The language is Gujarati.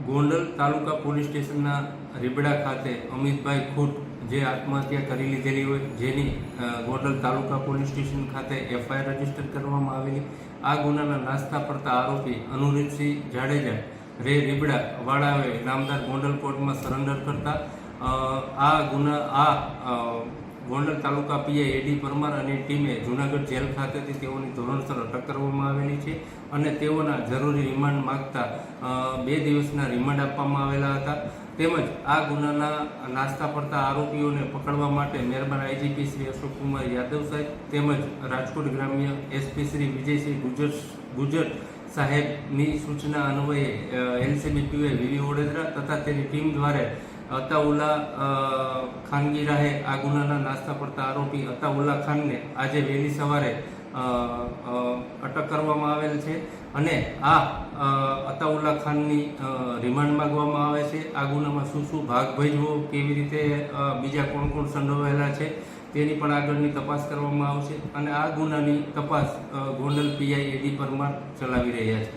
ગોંડલ તાલુકા પોલીસ સ્ટેશનના રીબડા ખાતે અમિતભાઈ ખૂટ જે આત્મહત્યા કરી લીધેલી હોય જેની ગોંડલ તાલુકા પોલીસ સ્ટેશન ખાતે એફઆઈઆર રજીસ્ટર કરવામાં આવેલી. આ ગુનાના નાસ્તા પડતા આરોપી અનુરીતસિંહ જાડેજા રે રીબડા વાળાએ નામદાર ગોંડલ કોર્ટમાં સરેન્ડર કરતા ગોંડલ તાલુકા પીઆઈ એડી પરમાર અને ટીમે જૂનાગઢ જેલ ખાતેથી તેઓની ધોરણસર અટક કરવામાં આવેલી છે અને તેઓના જરૂરી રિમાન્ડ માગતા 2 દિવસના રિમાન્ડ આપવામાં આવેલા હતા. તેમજ આ ગુનાના નાસ્તા પડતા આરોપીઓને પકડવા માટે મહેરબાન આઈજીપી શ્રી અશોકકુમાર યાદવ સાહેબ તેમજ રાજકોટ ગ્રામ્ય એસપી શ્રી વિજયસિંહ ગુજર સાહેબની સૂચના અન્વયે એલસીબી પીઆઈ વીવી ઓડેદરા તથા તેની ટીમ દ્વારા અતાઉલ્લા ખાનગી રાહે આ ગુનાના નાસ્તા પડતા આરોપી અતાઉલ્લા ખાનને આજે વહેલી સવારે અટક કરવામાં આવેલ છે અને આ અતાઉલ્લા ખાનની રિમાન્ડ માંગવામાં આવે છે. આ ગુનામાં શું ભાગ ભજવો, કેવી રીતે બીજા કોણ સંડોવાયેલા છે તેની પણ આગળની તપાસ કરવામાં આવશે અને આ ગુનાની તપાસ ગોંડલ પીઆઈ એડી પરમાર ચલાવી રહ્યા છે.